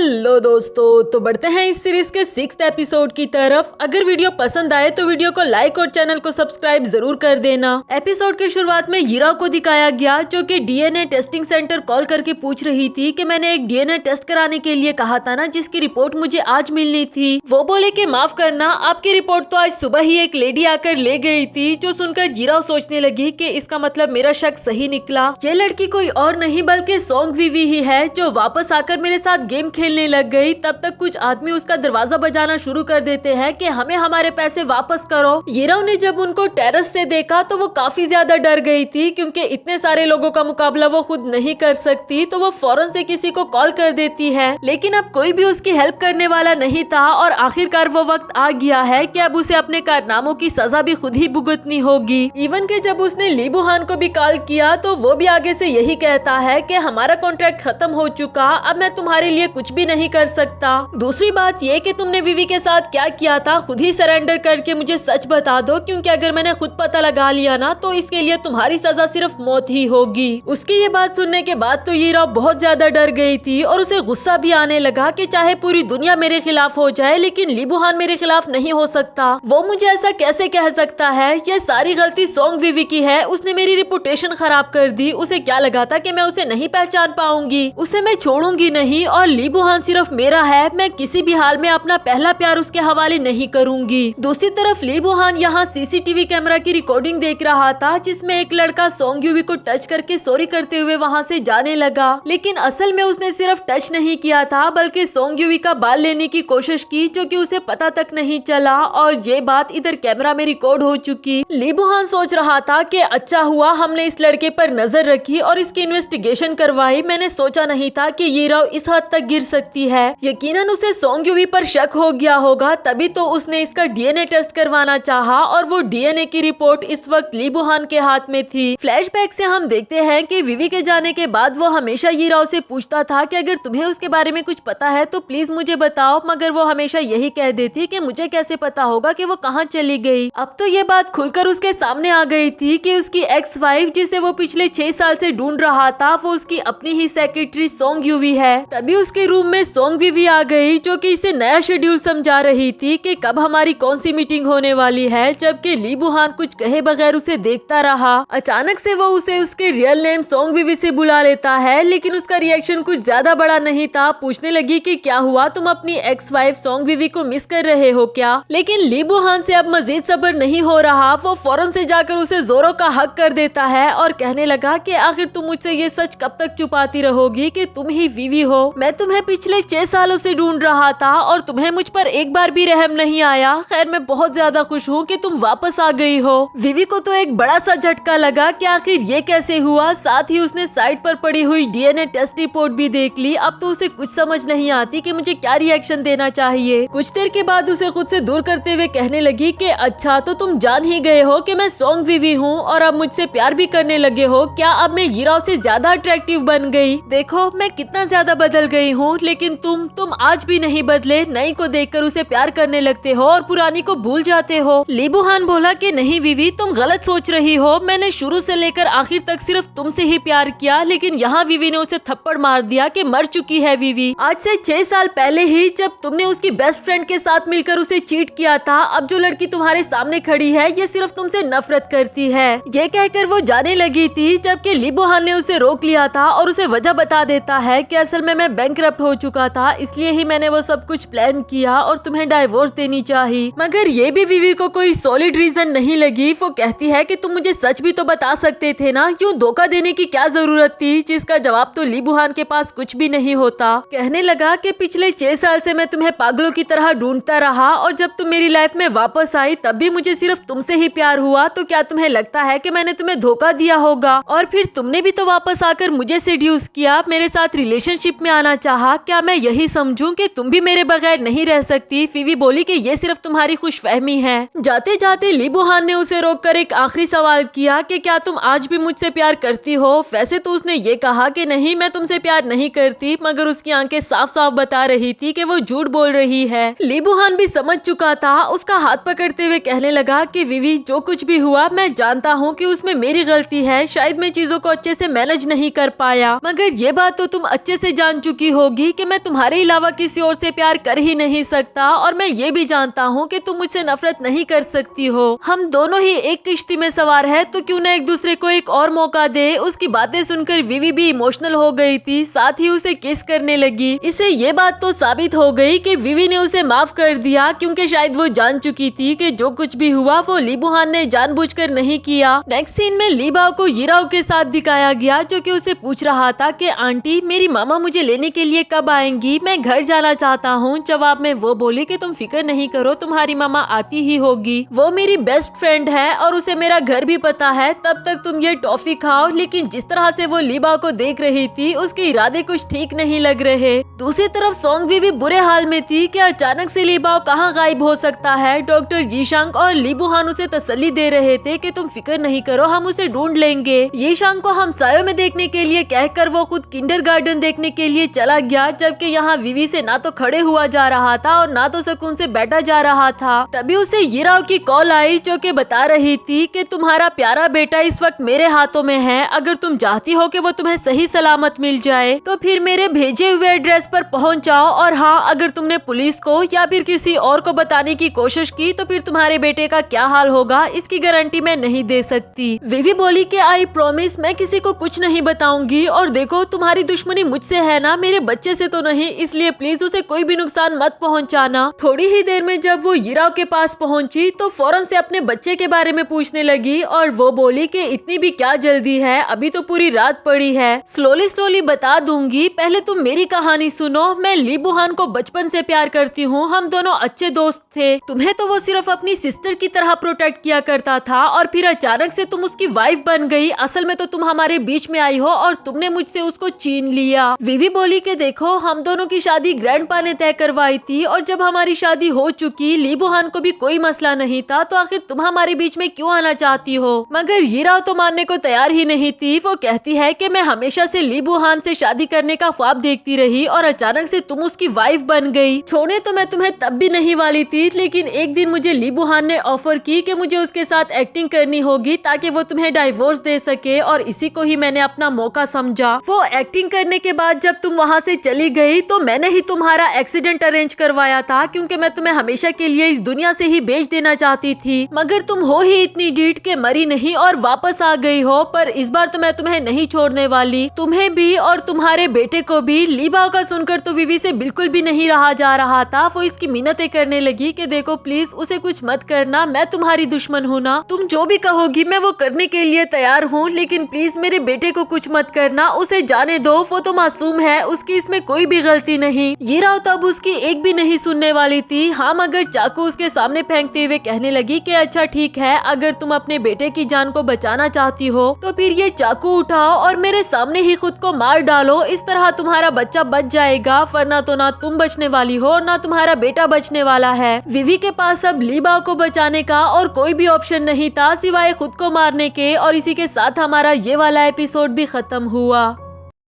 Hello दोस्तों, तो बढ़ते हैं इस सीरीज के 6th एपिसोड की तरफ। अगर वीडियो पसंद आए तो वीडियो को लाइक और चैनल को सब्सक्राइब जरूर कर देना। एपिसोड की शुरुआत में हीरा को दिखाया गया जो कि डीएनए टेस्टिंग सेंटर कॉल करके पूछ रही थी कि मैंने एक डीएनए टेस्ट कराने के लिए कहा था ना, जिसकी रिपोर्ट मुझे आज मिलनी थी। वो बोले कि माफ करना, आपकी रिपोर्ट तो आज सुबह ही एक लेडी आकर ले गई थी। जो सुनकर हीरा सोचने लगी कि इसका मतलब मेरा शक सही निकला। ये लड़की कोई और नहीं बल्कि सोंग वीवी ही है, जो वापस आकर मेरे साथ गेम खेलने लग गई। तब तक कुछ आदमी उसका दरवाजा बजाना शुरू कर देते हैं कि हमें हमारे पैसे वापस करो। हीरा ने जब उनको टेरेस से देखा तो वो काफी ज्यादा डर गई थी, क्योंकि इतने सारे लोगों का मुकाबला वो खुद नहीं कर सकती। तो वो फौरन से किसी को कॉल कर देती है, लेकिन अब कोई भी उसकी हेल्प करने वाला नहीं था। और आखिरकार वो वक्त आ गया है कि अब उसे अपने कारनामों की सजा भी खुद ही भुगतनी होगी। इवन के जब उसने ली बुहान को भी कॉल किया तो वो भी आगे से यही कहता है कि हमारा कॉन्ट्रैक्ट खत्म हो चुका, अब मैं तुम्हारे लिए कुछ भी नहीं कर सकता। दूसरी बात ये कि तुमने विवी के साथ क्या किया था, खुद ही सरेंडर करके मुझे सच बता दो, क्योंकि अगर मैंने खुद पता लगा लिया ना तो इसके लिए तुम्हारी सजा सिर्फ मौत ही होगी। उसकी ये बात सुनने के बाद तो हीरा बहुत ज्यादा डर गई थी और उसे गुस्सा भी आने लगा कि चाहे पूरी दुनिया मेरे खिलाफ हो जाए लेकिन ली बुहान मेरे खिलाफ नहीं हो सकता। वो मुझे ऐसा कैसे कह सकता है? ये सारी गलती सोंग वीवी की है। उसने मेरी रिपुटेशन खराब कर दी। उसे क्या लगा था कि मैं उसे नहीं पहचान पाऊंगी? उसे मैं छोड़ूंगी नहीं और ली बुहान सिर्फ मेरा है। मैं किसी भी हाल में अपना पहला प्यार उसके हवाले नहीं करूंगी। दूसरी तरफ ली बुहान यहाँ सीसीटीवी कैमरा की रिकॉर्डिंग देख रहा था, जिसमें एक लड़का सोंग यूवी को टच करके सॉरी करते हुए वहाँ से जाने लगा। लेकिन असल में उसने सिर्फ टच नहीं किया था बल्कि सोंग यूवी का बाल लेने की कोशिश की, जो कि उसे पता तक नहीं चला। और ये बात इधर कैमरा में रिकॉर्ड हो चुकी। ली बुहान सोच रहा था कि अच्छा हुआ हमने इस लड़के पर नजर रखी और इसकी इन्वेस्टिगेशन करवाई। मैंने सोचा नहीं था कि ये राव इस हद तक गिर सकती है। यकीनन उसे सोंग यूवी पर शक हो गया होगा, तभी तो उसने इसका डीएनए टेस्ट करवाना चाहा। और वो डीएनए की रिपोर्ट इस वक्त ली बुहान के हाथ में थी। फ्लैशबैक से हम देखते हैं कि विवी के जाने के बाद वो हमेशा ये राव से पूछता था कि अगर तुम्हें उसके बारे में कुछ पता है तो प्लीज मुझे बताओ, मगर वो हमेशा यही कह देती कि मुझे कैसे पता होगा कि वो कहाँ चली गई। अब तो ये बात खुलकर उसके सामने आ गई थी कि उसकी एक्स वाइफ, जिसे वो पिछले 6 साल से ढूंढ रहा था, वो उसकी अपनी ही सेक्रेटरी सोंग यूवी है। तभी उसके रूम में सोंग वीवी आ गई, जो कि इसे नया शेड्यूल समझा रही थी कि कब हमारी कौन सी मीटिंग होने वाली है। जबकि ली बुहान कुछ कहे बगैर उसे देखता रहा। अचानक से वो उसे उसके रियल नेम सोंग वीवी से बुला लेता है, लेकिन उसका रिएक्शन कुछ ज्यादा बड़ा नहीं था। पूछने लगी कि क्या हुआ, तुम अपनी एक्स वाइफ सोंग वीवी को मिस कर रहे हो क्या? लेकिन ली बुहान से अब मजीद सब्र नहीं हो रहा। वो फौरन से जाकर उसे जोरों का हक कर देता है और कहने लगा कि आखिर तुम मुझसे ये सच कब तक छुपाती रहोगी कि तुम ही वीवी हो? मैं तुम्हें पिछले 6 सालों से ढूंढ रहा था और तुम्हें मुझ पर एक बार भी रहम नहीं आया। खैर, मैं बहुत ज्यादा खुश हूँ कि तुम वापस आ गई हो। विवी को तो एक बड़ा सा झटका लगा कि आखिर ये कैसे हुआ। साथ ही उसने साइड पर पड़ी हुई डीएनए टेस्ट रिपोर्ट भी देख ली। अब तो उसे कुछ समझ नहीं आती कि मुझे क्या रिएक्शन देना चाहिए। कुछ देर के बाद उसे खुद से दूर करते हुए कहने लगी कि अच्छा, तो तुम जान ही गए हो कि मैं सोंग वीवी हूँ और अब मुझसे प्यार भी करने लगे हो क्या? अब मैं हीरा से ज्यादा अट्रैक्टिव बन गई। देखो मैं कितना ज्यादा बदल गई हूँ, लेकिन तुम आज भी नहीं बदले। नई को देखकर उसे प्यार करने लगते हो और पुरानी को भूल जाते हो। ली बुहान बोला कि नहीं विवी, तुम गलत सोच रही हो। मैंने शुरू से लेकर आखिर तक सिर्फ तुमसे ही प्यार किया। लेकिन यहाँ विवी ने उसे थप्पड़ मार दिया कि मर चुकी है विवी। आज से 6 साल पहले ही जब तुमने उसकी बेस्ट फ्रेंड के साथ मिलकर उसे चीट किया था। अब जो लड़की तुम्हारे सामने खड़ी है ये सिर्फ तुमसे नफरत करती है। ये कहकर वो जाने लगी थी, जबकि ली बुहान ने उसे रोक लिया था और उसे वजह बता देता है कि असल में मैं बैंकरप्ट हो चुका था, इसलिए ही मैंने वो सब कुछ प्लान किया और तुम्हें डाइवोर्स देनी चाहिए। मगर ये भी विवी को कोई सॉलिड रीजन नहीं लगी। वो कहती है कि तुम मुझे सच भी तो बता सकते थे ना, क्यों धोखा देने की क्या जरूरत थी? जिसका जवाब तो ली बुहान के पास कुछ भी नहीं होता। कहने लगा कि पिछले 6 साल से मैं तुम्हें पागलों की तरह ढूंढता रहा और जब तुम मेरी लाइफ में वापस आई तब भी मुझे सिर्फ तुमसे ही प्यार हुआ। तो क्या तुम्हें लगता है कि मैंने तुम्हें धोखा दिया होगा? और फिर तुमने भी तो वापस आकर मुझे सेड्यूस किया, मेरे साथ रिलेशनशिप में आना चाहा। क्या मैं यही समझूं कि तुम भी मेरे बगैर नहीं रह सकती? विवी बोली कि ये सिर्फ तुम्हारी खुशफहमी है। जाते जाते ली बुहान ने उसे रोककर एक आखिरी सवाल किया कि क्या तुम आज भी मुझसे प्यार करती हो? वैसे तो उसने ये कहा कि नहीं, मैं तुमसे प्यार नहीं करती, मगर उसकी आंखें साफ साफ बता रही थी कि वो झूठ बोल रही है। ली बुहान भी समझ चुका था। उसका हाथ पकड़ते हुए कहने लगा कि विवी, जो कुछ भी हुआ मैं जानता हूँ कि उसमें मेरी गलती है। शायद मैं चीजों को अच्छे से मैनेज नहीं कर पाया, मगर ये बात तो तुम अच्छे से जान चुकी होगी कि मैं तुम्हारे अलावा किसी और से प्यार कर ही नहीं सकता और मैं ये भी जानता हूँ कि तुम मुझसे नफरत नहीं कर सकती हो। हम दोनों ही एक किश्ती में सवार है, तो क्यों न एक दूसरे को एक और मौका दे। उसकी बातें सुनकर विवी भी इमोशनल हो गई थी, साथ ही उसे किस करने लगी। इसे ये बात तो साबित हो गई कि विवी ने उसे माफ कर दिया, क्योंकि शायद वो जान चुकी थी कि जो कुछ भी हुआ वो ली बुहान ने जानबूझकर नहीं किया। नेक्स्ट सीन में ली बाओ को यिराओ के साथ दिखाया गया, जो कि उसे पूछ रहा था कि आंटी मेरी मामा मुझे लेने के लिए कब आएंगी, मैं घर जाना चाहता हूँ। जवाब में वो बोली कि तुम फिक्र नहीं करो, तुम्हारी मामा आती ही होगी। वो मेरी बेस्ट फ्रेंड है और उसे मेरा घर भी पता है, तब तक तुम ये टॉफी खाओ। लेकिन जिस तरह से वो ली बाओ को देख रही थी, उसके इरादे कुछ ठीक नहीं लग रहे। दूसरी तरफ सोंग भी बुरे हाल में थी कि अचानक से ली बाओ कहाँ गायब हो सकता है। डॉक्टर यीशांग और ली बुहान उसे तसल्ली दे रहे थे कि तुम फिक्र नहीं करो, हम उसे ढूंढ लेंगे। यीशांग को हमसायों में देखने के लिए कहकर वो खुद किंडरगार्टन देखने के लिए चला गया, जबकि यहाँ विवी से ना तो खड़े हुआ जा रहा था और ना तो सुकून से बैठा जा रहा था। तभी उसे यिराओ की कॉल आई, जो कि बता रही थी कि तुम्हारा प्यारा बेटा इस वक्त मेरे हाथों में है। अगर तुम चाहती हो कि वो तुम्हें सही सलामत मिल जाए तो फिर मेरे भेजे हुए एड्रेस पर पहुंच जाओ। और हाँ, अगर तुमने पुलिस को या फिर किसी और को बताने की कोशिश की तो फिर तुम्हारे बेटे का क्या हाल होगा, इसकी गारंटी मैं नहीं दे सकती। विवी बोली कि आई प्रॉमिस मैं किसी को कुछ नहीं बताऊंगी। और देखो तुम्हारी दुश्मनी मुझसे है ना, मेरे बच्चे से तो नहीं, इसलिए प्लीज उसे कोई भी नुकसान मत पहुंचाना। थोड़ी ही देर में जब वो यिराओ के पास पहुंची तो फौरन से अपने बच्चे के बारे में पूछने लगी और वो बोली कि इतनी भी क्या जल्दी है, अभी तो पूरी रात पड़ी है, स्लोली बता दूंगी, पहले तुम मेरी कहानी सुनो। मैं ली बुहान को बचपन से प्यार करती हूँ, हम दोनों अच्छे दोस्त थे। तुम्हें तो वो सिर्फ अपनी सिस्टर की तरह प्रोटेक्ट किया करता था और फिर अचानक से तुम उसकी वाइफ बन गई। असल में तो तुम हमारे बीच में आई हो और तुमने मुझसे उसको छीन लिया। विवी बोली कि देखो हम दोनों की शादी ग्रैंडपा ने तय करवाई थी और जब हमारी शादी हो चुकी ली बुहान को भी कोई मसला नहीं था, तो आखिर तुम हमारे बीच में क्यों आना चाहती हो। मगर यिराओ तो मानने को तैयार ही नहीं थी। वो कहती है कि मैं हमेशा से ली बुहान से शादी करने का ख्वाब देखती रही और अचानक से तुम उसकी वाइफ बन गई। छोड़ने तो मैं तुम्हें तब भी नहीं वाली थी, लेकिन एक दिन मुझे ली बुहान ने ऑफर की कि मुझे उसके साथ एक्टिंग करनी होगी ताकि वो तुम्हें डाइवोर्स दे सके, और इसी को ही मैंने अपना मौका समझा। वो एक्टिंग करने के बाद जब तुम वहाँ से चली गई तो मैंने ही तुम्हारा एक्सीडेंट अरेंज करवाया था, क्योंकि मैं तुम्हें हमेशा के लिए इस दुनिया से ही बेच देना चाहती थी। मगर तुम हो ही इतनी ढीठ के मरी नहीं और वापस आ गई हो। पर इस बार तो मैं तुम्हें नहीं छोड़ने वाली, तुम्हें भी और तुम्हारे बेटे को भी। ली बाओ का सुनकर तो विवी से बिल्कुल भी नहीं रहा जा रहा था। वो इसकी मिन्नतें करने लगी कि देखो प्लीज उसे कुछ मत करना, मैं तुम्हारी दुश्मन हूँ ना, तुम जो भी कहोगी मैं वो करने के लिए तैयार हूँ, लेकिन प्लीज मेरे बेटे को कुछ मत करना, उसे जाने दो, वो तो मासूम है, उसकी इसमें कोई भी गलती नहीं। यिराओ तब उसकी एक भी नहीं सुनने वाली थी। हाँ, मगर चाकू उसके सामने फेंकते हुए कहने लगी कि अच्छा ठीक है, अगर तुम अपने बेटे की जान को बचाना चाहती हो तो फिर ये चाकू उठाओ और मेरे सामने ही खुद को मार डालो, इस तरह तुम्हारा बच्चा बच जाएगा, वरना तो ना तुम बचने वाली हो और ना तुम्हारा बेटा बचने वाला है। विवी के पास अब ली बाओ को बचाने का और कोई भी ऑप्शन नहीं था सिवाय खुद को मारने के। और इसी के साथ हमारा ये वाला एपिसोड भी खत्म हुआ।